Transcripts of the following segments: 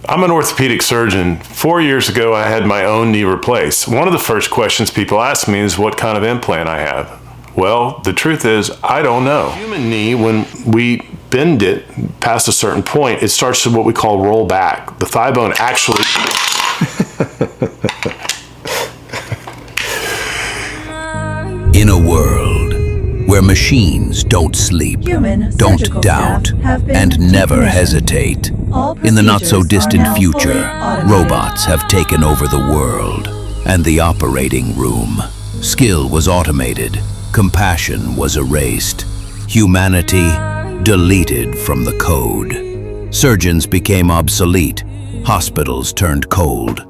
I'm an orthopedic surgeon. 4 years ago, I had my own knee replaced. One of the first questions people ask me is what kind of implant I have. Well, the truth is, I don't know. Human knee, when we bend it past a certain point, it starts to what we call roll back. The thigh bone actually... In a world where machines don't sleep, don't doubt, and never hesitate, in the not-so-distant future, robots have taken over the world and the operating room. Skill was automated, compassion was erased, humanity deleted from the code. Surgeons became obsolete, hospitals turned cold.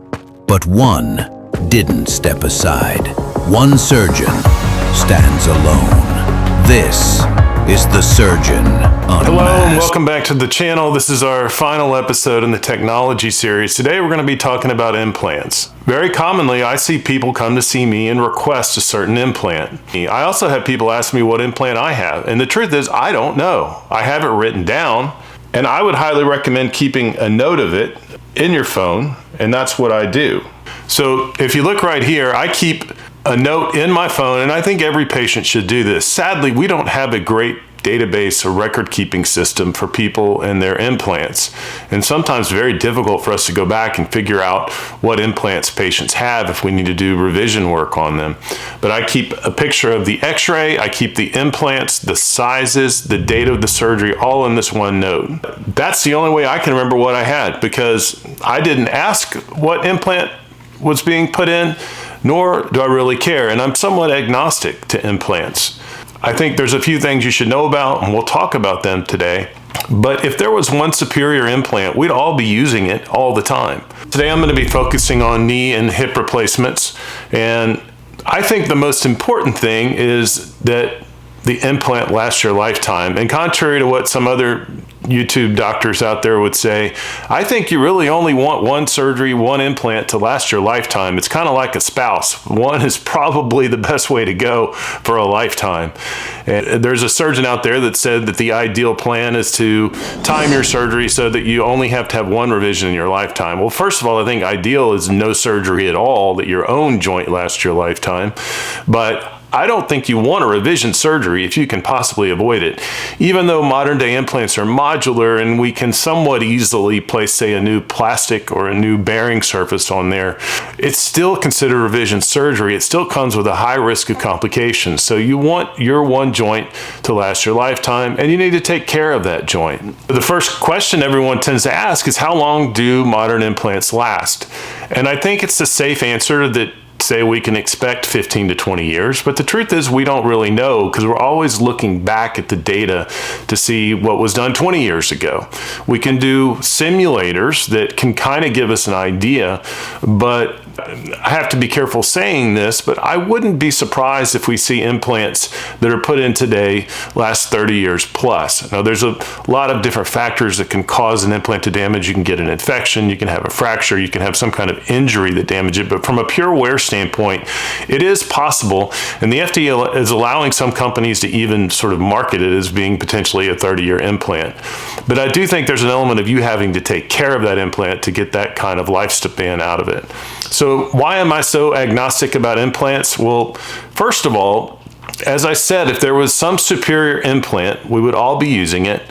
But one didn't step aside. One surgeon stands alone. This is the Surgeon Unmasked. Hello and welcome back to the channel. This is our final episode in the technology series. Today we're going to be talking about implants. Very commonly, I see people come to see me and request a certain implant. I also have people ask me what implant I have, and the truth is I don't know. I have it written down, and I would highly recommend keeping a note of it in your phone, and that's what I do. So if you look right here, I keep a note in my phone, and I think every patient should do this. Sadly, we don't have a great database or record-keeping system for people and their implants, and sometimes very difficult for us to go back and figure out what implants patients have if we need to do revision work on them. But I keep a picture of the x-ray, I keep the implants, the sizes, the date of the surgery, all in this one note. That's the only way I can remember what I had, because I didn't ask what implant was being put in, nor do I really care, and I'm somewhat agnostic to implants. I think there's a few things you should know about, and we'll talk about them today. But if there was one superior implant, we'd all be using it all the time. Today I'm going to be focusing on knee and hip replacements, and I think the most important thing is that the implant lasts your lifetime. And contrary to what some other YouTube doctors out there would say, I think you really only want one surgery, one implant to last your lifetime. It's kind of like a spouse. One is probably the best way to go for a lifetime. And there's a surgeon out there that said that the ideal plan is to time your surgery so that you only have to have one revision in your lifetime. Well, first of all, I think ideal is no surgery at all, that your own joint lasts your lifetime. But I don't think you want a revision surgery if you can possibly avoid it. Even though modern day implants are modular and we can somewhat easily place, say, a new plastic or a new bearing surface on there, it's still considered revision surgery. It still comes with a high risk of complications. So you want your one joint to last your lifetime, and you need to take care of that joint. The first question everyone tends to ask is, how long do modern implants last? And I think it's the safe answer that say we can expect 15 to 20 years, but the truth is we don't really know, because we're always looking back at the data to see what was done 20 years ago. We can do simulators that can kind of give us an idea, but I have to be careful saying this, but I wouldn't be surprised if we see implants that are put in today last 30 years plus. Now, there's a lot of different factors that can cause an implant to damage. You can get an infection, you can have a fracture, you can have some kind of injury that damages it, but from a pure wear standpoint, it is possible, and the FDA is allowing some companies to even sort of market it as being potentially a 30-year implant. But I do think there's an element of you having to take care of that implant to get that kind of lifespan out of it. So why am I so agnostic about implants? Well, first of all, as I said, if there was some superior implant, we would all be using it.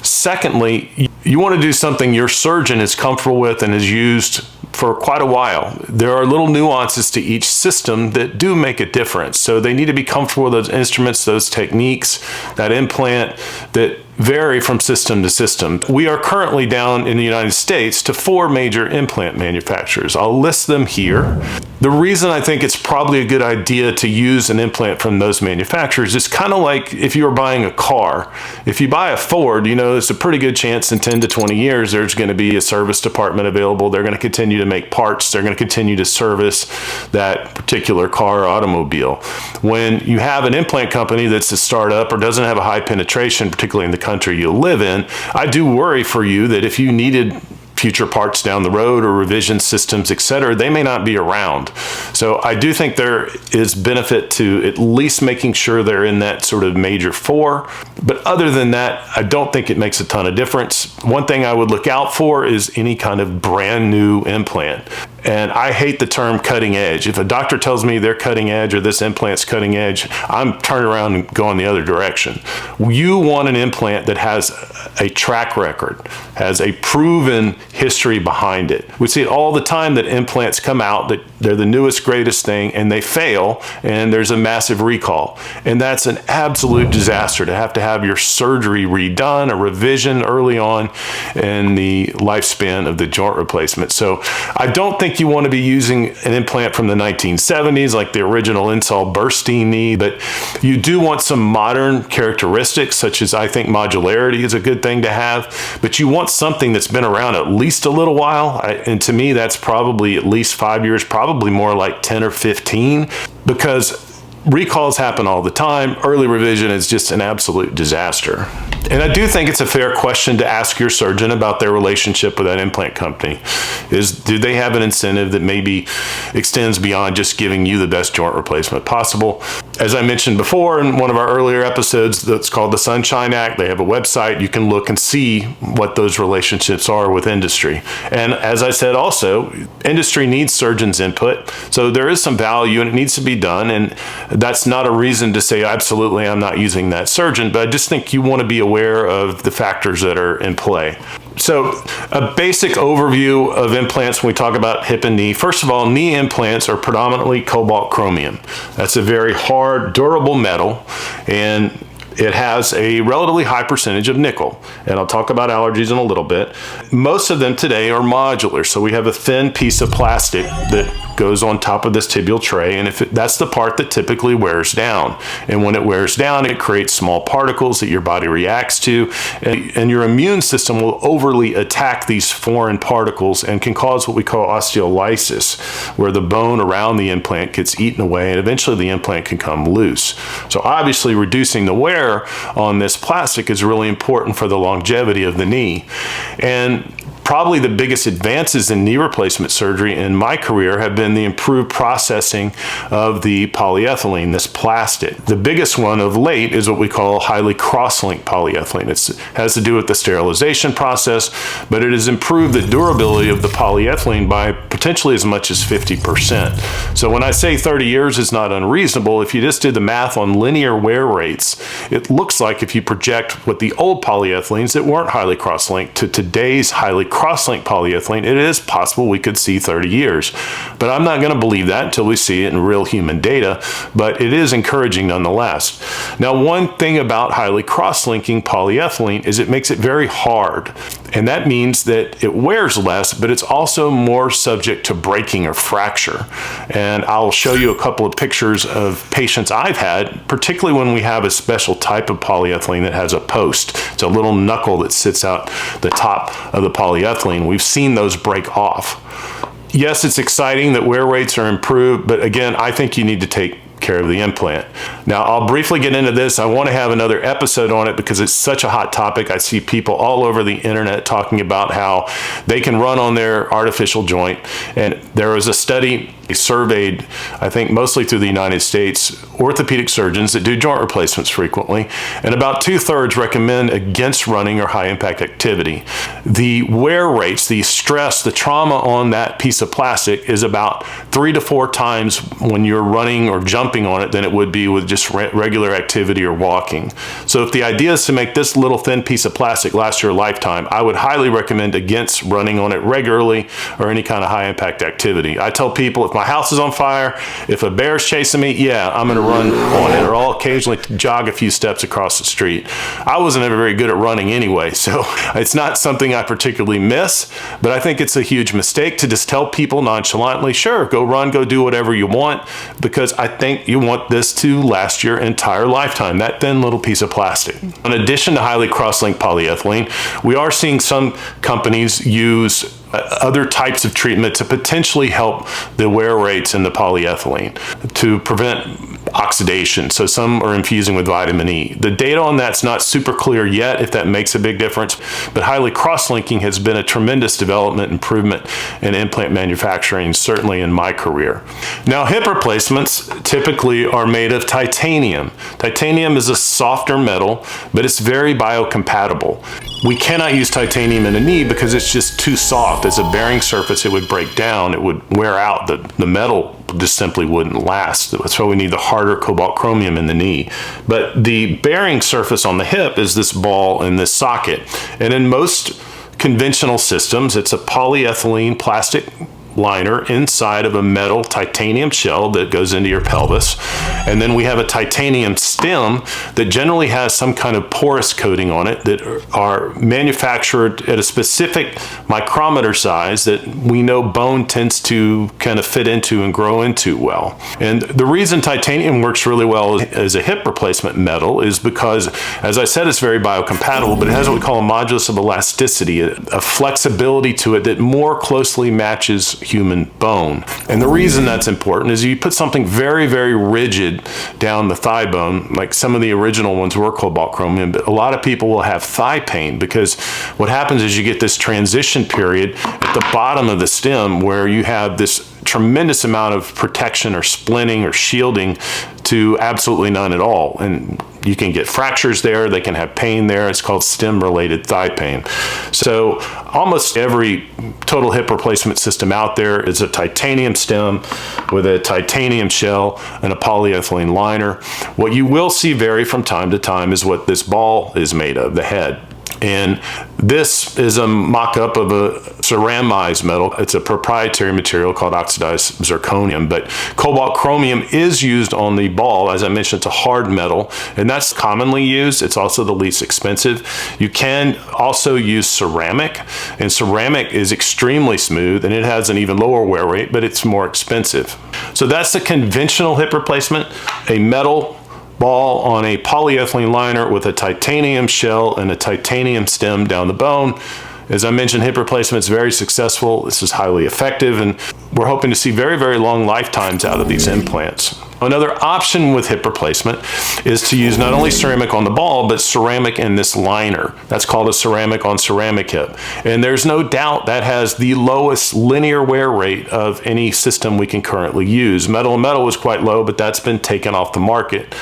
Secondly, you want to do something your surgeon is comfortable with and has used for quite a while. There are little nuances to each system that do make a difference. So they need to be comfortable with those instruments, those techniques, that implant, that vary from system to system. We are currently down in the United States to 4 major implant manufacturers. I'll list them here. The reason I think it's probably a good idea to use an implant from those manufacturers is kind of like if you were buying a car. If you buy a Ford, you know there's a pretty good chance in 10 to 20 years there's going to be a service department available. They're going to continue to make parts. They're going to continue to service that particular car or automobile. When you have an implant company that's a startup or doesn't have a high penetration, particularly in the country you live in, I do worry for you that if you needed future parts down the road or revision systems, etc., they may not be around. So I do think there is benefit to at least making sure they're in that sort of major 4. But other than that, I don't think it makes a ton of difference. One thing I would look out for is any kind of brand new implant. And I hate the term cutting edge. If a doctor tells me they're cutting edge or this implant's cutting edge, I'm turning around and going the other direction. You want an implant that has a track record, has a proven history behind it. We see it all the time that implants come out, that they're the newest, greatest thing, and they fail, and there's a massive recall. And that's an absolute disaster to have your surgery redone, a revision early on in the lifespan of the joint replacement. So I don't think you want to be using an implant from the 1970s like the original Insol Burstein knee, but you do want some modern characteristics, such as I think modularity is a good thing to have, but you want something that's been around at least a little while. And to me, that's probably at least 5 years, probably more like 10 or 15, because recalls happen all the time. Early revision is just an absolute disaster. And I do think it's a fair question to ask your surgeon about their relationship with that implant company. Do they have an incentive that maybe extends beyond just giving you the best joint replacement possible? As I mentioned before in one of our earlier episodes, that's called the Sunshine Act. They have a website. You can look and see what those relationships are with industry. And as I said also, industry needs surgeons' input. So there is some value and it needs to be done. And that's not a reason to say, absolutely, I'm not using that surgeon. But I just think you want to be aware of the factors that are in play. So a basic overview of implants when we talk about hip and knee. First of all, knee implants are predominantly cobalt chromium. That's a very hard, durable metal, and it has a relatively high percentage of nickel. And I'll talk about allergies in a little bit. Most of them today are modular. So we have a thin piece of plastic that goes on top of this tibial tray, and that's the part that typically wears down. And when it wears down, it creates small particles that your body reacts to, and your immune system will overly attack these foreign particles and can cause what we call osteolysis, where the bone around the implant gets eaten away and eventually the implant can come loose. So obviously reducing the wear on this plastic is really important for the longevity of the knee. And probably the biggest advances in knee replacement surgery in my career have been the improved processing of the polyethylene, this plastic. The biggest one of late is what we call highly cross-linked polyethylene. It has to do with the sterilization process, but it has improved the durability of the polyethylene by potentially as much as 50%. So when I say 30 years is not unreasonable, if you just did the math on linear wear rates, it looks like if you project what the old polyethylenes that weren't highly cross-linked to today's highly cross-linked polyethylene, it is possible we could see 30 years. But I'm not going to believe that until we see it in real human data, but it is encouraging nonetheless. Now, one thing about highly cross-linking polyethylene is it makes it very hard, and that means that it wears less, but it's also more subject to breaking or fracture. And I'll show you a couple of pictures of patients I've had, particularly when we have a special type of polyethylene that has a post. It's a little knuckle that sits out the top of the polyethylene. We've seen those break off. Yes, it's exciting that wear rates are improved, but again, I think you need to take care of the implant. Now, I'll briefly get into this. I want to have another episode on it because it's such a hot topic. I see people all over the internet talking about how they can run on their artificial joint. And there was a study surveyed, I think mostly through the United States, orthopedic surgeons that do joint replacements frequently, and about 2/3 recommend against running or high impact activity. The wear rates, the stress, the trauma on that piece of plastic is about 3 to 4 times when you're running or jumping on it than it would be with just regular activity or walking. So if the idea is to make this little thin piece of plastic last your lifetime, I would highly recommend against running on it regularly or any kind of high impact activity. I tell people, if my house is on fire, if a bear's chasing me, yeah, I'm going to run on it, or I'll occasionally jog a few steps across the street. I wasn't ever very good at running anyway, so it's not something I particularly miss, but I think it's a huge mistake to just tell people nonchalantly, sure, go run, go do whatever you want, because I think you want this to last your entire lifetime, that thin little piece of plastic. In addition to highly cross-linked polyethylene, we are seeing some companies use other types of treatment to potentially help the wear rates in the polyethylene to prevent oxidation. So some are infusing with vitamin E. The data on that's not super clear yet if that makes a big difference, but highly cross-linking has been a tremendous development improvement in implant manufacturing, certainly in my career. Now, hip replacements typically are made of titanium. Titanium is a softer metal, but it's very biocompatible. We cannot use titanium in a knee because it's just too soft. As a bearing surface, it would break down, it would wear out, the metal just simply wouldn't last. That's why we need the harder cobalt chromium in the knee. But the bearing surface on the hip is this ball in this socket. And in most conventional systems, it's a polyethylene plastic liner inside of a metal titanium shell that goes into your pelvis. And then we have a titanium stem that generally has some kind of porous coating on it that are manufactured at a specific micrometer size that we know bone tends to kind of fit into and grow into well. And the reason titanium works really well as a hip replacement metal is because, as I said, it's very biocompatible, but it has what we call a modulus of elasticity, a flexibility to it that more closely matches human bone. And the reason that's important is you put something very, very rigid down the thigh bone, like some of the original ones were cobalt chromium, but a lot of people will have thigh pain because what happens is you get this transition period at the bottom of the stem where you have this tremendous amount of protection or splinting or shielding to absolutely none at all. And you can get fractures there, they can have pain there. It's called stem-related thigh pain. So almost every total hip replacement system out there is a titanium stem with a titanium shell and a polyethylene liner. What you will see vary from time to time is what this ball is made of, the head. And this is a mock-up of a ceramized metal. It's a proprietary material called oxidized zirconium, but cobalt chromium is used on the ball. As I mentioned, it's a hard metal, and that's commonly used. It's also the least expensive. You can also use ceramic, and ceramic is extremely smooth, and it has an even lower wear rate, but it's more expensive. So that's the conventional hip replacement, a metal ball on a polyethylene liner with a titanium shell and a titanium stem down the bone. As I mentioned, hip replacement is very successful. This is highly effective, and we're hoping to see very, very long lifetimes out of these implants. Another option with hip replacement is to use not only ceramic on the ball, but ceramic in this liner. That's called a ceramic on ceramic hip. And there's no doubt that has the lowest linear wear rate of any system we can currently use. Metal on metal was quite low, but that's been taken off the market.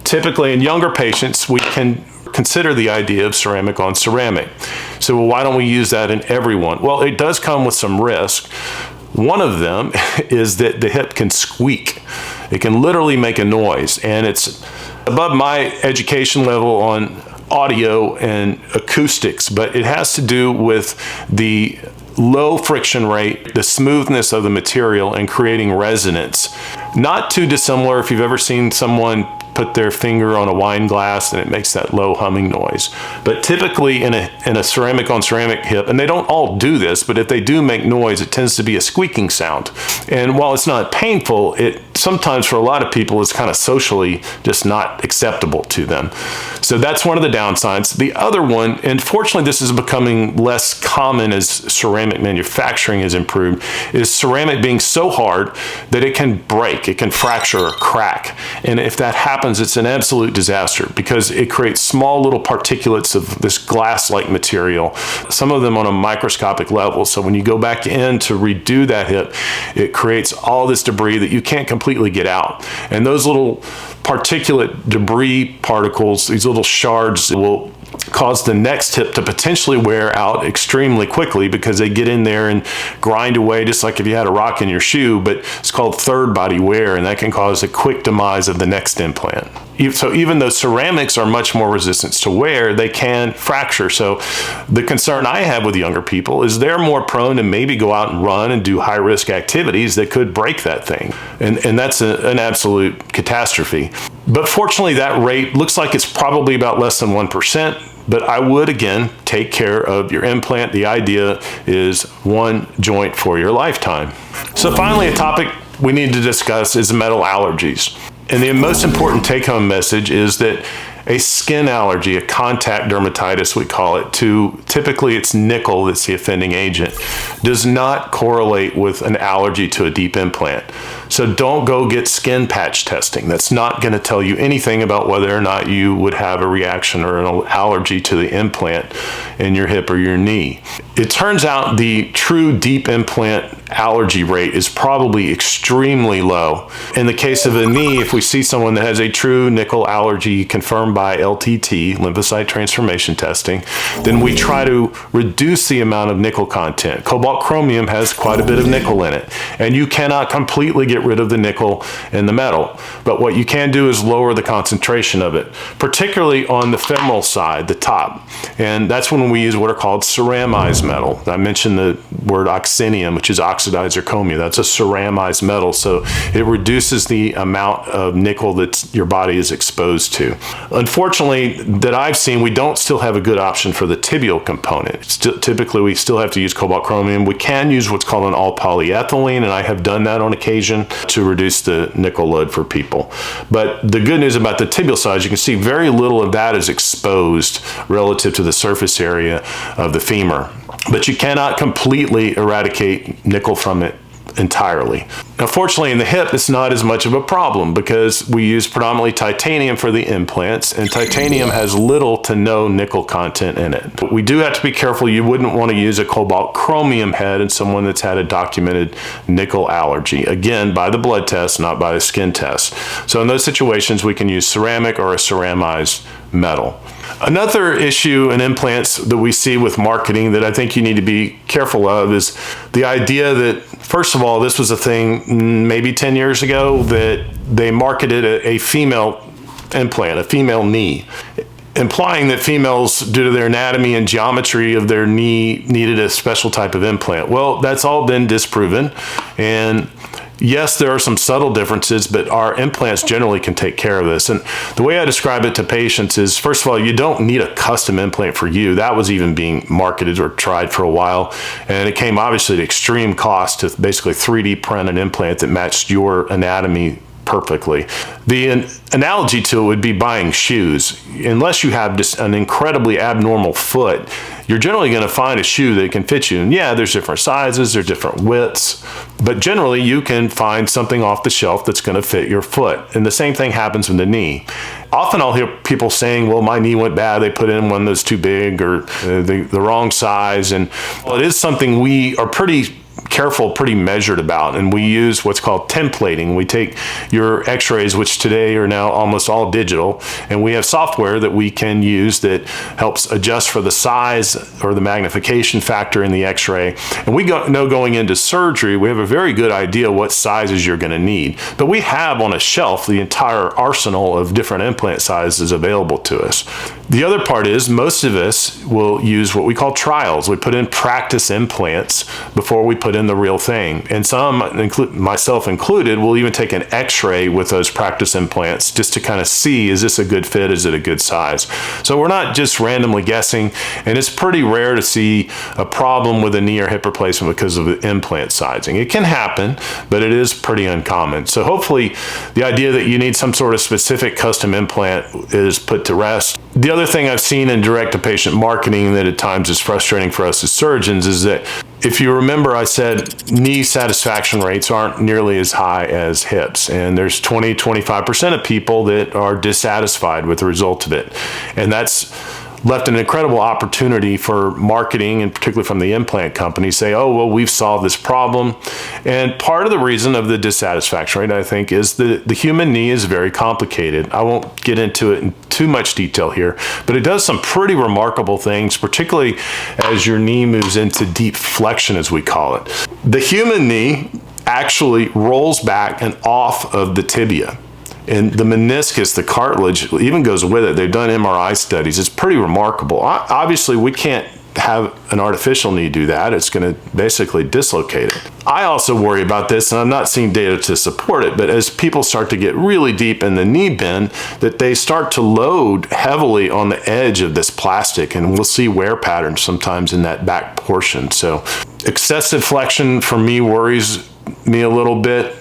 Typically in younger patients, we can consider the idea of ceramic on ceramic. So why don't we use that in everyone? Well, it does come with some risk. One of them is that the hip can squeak. It can literally make a noise, and it's above my education level on audio and acoustics, but it has to do with the low friction rate, the smoothness of the material, and creating resonance. Not too dissimilar if you've ever seen someone put their finger on a wine glass and it makes that low humming noise. But typically in a ceramic on ceramic hip, and they don't all do this, but if they do make noise, it tends to be a squeaking sound. And while it's not painful, it sometimes for a lot of people is kind of socially just not acceptable to them. So that's one of the downsides. The other one, and fortunately this is becoming less common as ceramic manufacturing has improved, is ceramic being so hard that it can break, it can fracture or crack. And if that happens, it's an absolute disaster because it creates small little particulates of this glass-like material, some of them on a microscopic level. So when you go back in to redo that hip, it creates all this debris that you can't completely get out. And those little particulate debris particles, these little shards, will cause the next hip to potentially wear out extremely quickly because they get in there and grind away just like if you had a rock in your shoe, but it's called third body wear, and that can cause a quick demise of the next implant. So even though ceramics are much more resistant to wear, they can fracture. So the concern I have with younger people is they're more prone to maybe go out and run and do high risk activities that could break that thing. And that's an absolute catastrophe. But fortunately, that rate looks like it's probably about less than 1%. But I would, again, take care of your implant. The idea is one joint for your lifetime. So finally, a topic we need to discuss is metal allergies. And the most important take-home message is that a skin allergy, a contact dermatitis we call it, to typically it's nickel that's the offending agent, does not correlate with an allergy to a deep implant. So don't go get skin patch testing. That's not going to tell you anything about whether or not you would have a reaction or an allergy to the implant in your hip or your knee. It turns out the true deep implant allergy rate is probably extremely low. In the case of a knee, if we see someone that has a true nickel allergy confirmed by LTT, lymphocyte transformation testing, then we try to reduce the amount of nickel content. Cobalt chromium has quite a bit of nickel in it, and you cannot completely get rid of the nickel in the metal. But what you can do is lower the concentration of it, particularly on the femoral side, the top. And that's when we use what are called ceramized metal. I mentioned the word oxinium, which is oxidized zirconia. That's a ceramized metal, so it reduces the amount of nickel that your body is exposed to. Unfortunately, that I've seen, we don't still have a good option for the tibial component. Typically, we still have to use cobalt chromium. We can use what's called an all polyethylene, and I have done that on occasion to reduce the nickel load for people. But the good news about the tibial side, you can see very little of that is exposed relative to the surface area of the femur. But you cannot completely eradicate nickel from it entirely. Now, fortunately, in the hip, it's not as much of a problem because we use predominantly titanium for the implants, and titanium has little to no nickel content in it. But we do have to be careful. You wouldn't want to use a cobalt chromium head in someone that's had a documented nickel allergy. Again, by the blood test, not by the skin test. So in those situations, we can use ceramic or a ceramized metal. Another issue in implants that we see with marketing that I think you need to be careful of is the idea that, first of all, this was a thing maybe 10 years ago that they marketed a female implant, a female knee, implying that females, due to their anatomy and geometry of their knee, needed a special type of implant. Well, that's all been disproven, and yes, there are some subtle differences, but our implants generally can take care of this. And the way I describe it to patients is, first of all, you don't need a custom implant for you. That was even being marketed or tried for a while. And it came obviously at extreme cost to basically 3D print an implant that matched your anatomy perfectly. The analogy to it would be buying shoes. Unless you have just an incredibly abnormal foot, you're generally going to find a shoe that can fit you. And yeah, there's different sizes, there's different widths, but generally you can find something off the shelf that's going to fit your foot. And the same thing happens with the knee. Often I'll hear people saying, well, my knee went bad, they put in one that's too big or the wrong size. And well, it is something we are pretty careful, pretty measured about, and we use what's called templating. We take your x-rays, which today are now almost all digital, and we have software that we can use that helps adjust for the size or the magnification factor in the x-ray. And we know going into surgery, we have a very good idea what sizes you're going to need. But we have on a shelf the entire arsenal of different implant sizes available to us. The other part is most of us will use what we call trials. We put in practice implants before we put in the real thing. And some, myself included, will even take an x-ray with those practice implants just to kind of see, is this a good fit? Is it a good size? So we're not just randomly guessing, and it's pretty rare to see a problem with a knee or hip replacement because of the implant sizing. It can happen, but it is pretty uncommon. So hopefully the idea that you need some sort of specific custom implant is put to rest. The other thing I've seen in direct-to-patient marketing that at times is frustrating for us as surgeons is that if you remember, I said knee satisfaction rates aren't nearly as high as hips. And there's 20-25% of people that are dissatisfied with the result of it. And that's left an incredible opportunity for marketing, and particularly from the implant companies, say, oh, well, we've solved this problem. And part of the reason of the dissatisfaction rate, I think, is the human knee is very complicated. I won't get into it in too much detail here, but it does some pretty remarkable things, particularly as your knee moves into deep flexion, as we call it. The human knee actually rolls back and off of the tibia. And the meniscus, the cartilage, even goes with it. They've done MRI studies. It's pretty remarkable. Obviously, we can't have an artificial knee do that. It's going to basically dislocate it. I also worry about this, and I'm not seeing data to support it, but as people start to get really deep in the knee bend, that they start to load heavily on the edge of this plastic, and we'll see wear patterns sometimes in that back portion. So excessive flexion for me worries me a little bit.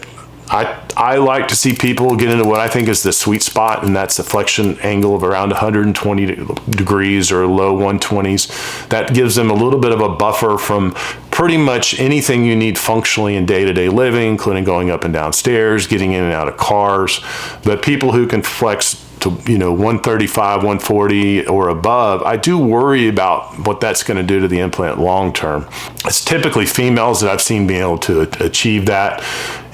I like to see people get into what I think is the sweet spot, and that's the flexion angle of around 120 degrees or low 120s. That gives them a little bit of a buffer from pretty much anything you need functionally in day-to-day living, including going up and down stairs, getting in and out of cars. But people who can flex to 135, 140 or above, I do worry about what that's going to do to the implant long term. It's typically females that I've seen being able to achieve that,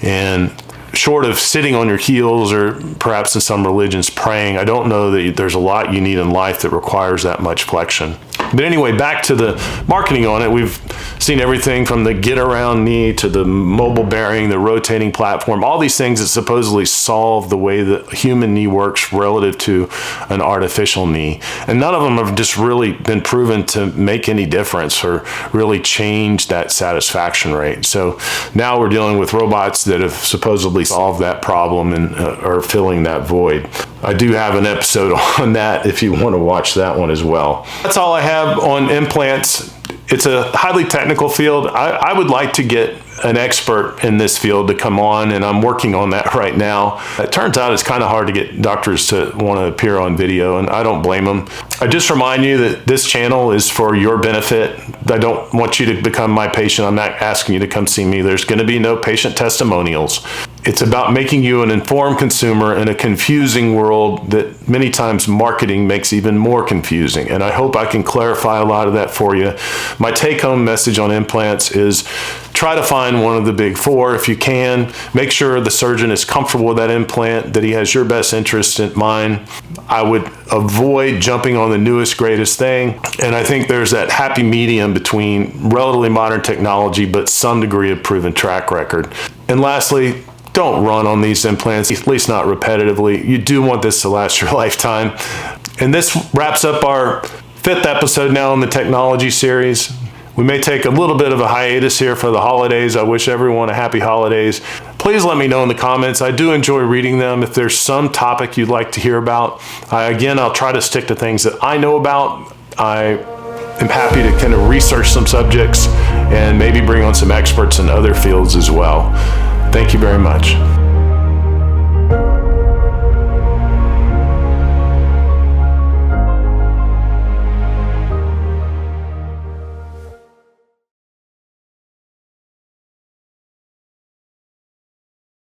and short of sitting on your heels or perhaps in some religions praying, I don't know that there's a lot you need in life that requires that much flexion. But anyway, back to the marketing on it. We've seen everything from the get around knee to the mobile bearing, the rotating platform, all these things that supposedly solve the way the human knee works relative to an artificial knee. And none of them have just really been proven to make any difference or really change that satisfaction rate. So now we're dealing with robots that have supposedly solved that problem and are filling that void. I do have an episode on that if you want to watch that one as well. That's all I have on implants. It's a highly technical field. I would like to get an expert in this field to come on, and I'm working on that right now. It turns out it's kind of hard to get doctors to want to appear on video, and I don't blame them. I just remind you that this channel is for your benefit. I don't want you to become my patient. I'm not asking you to come see me. There's going to be no patient testimonials. It's about making you an informed consumer in a confusing world that many times marketing makes even more confusing. And I hope I can clarify a lot of that for you. My take-home message on implants is try to find one of the big four if you can. Make sure the surgeon is comfortable with that implant, that he has your best interest in mind. I would avoid jumping on the newest, greatest thing. And I think there's that happy medium between relatively modern technology, but some degree of proven track record. And lastly, don't run on these implants, at least not repetitively. You do want this to last your lifetime. And this wraps up our 5th episode now in the technology series. We may take a little bit of a hiatus here for the holidays. I wish everyone a happy holidays. Please let me know in the comments. I do enjoy reading them. If there's some topic you'd like to hear about, I'll try to stick to things that I know about. I am happy to kind of research some subjects and maybe bring on some experts in other fields as well. Thank you very much.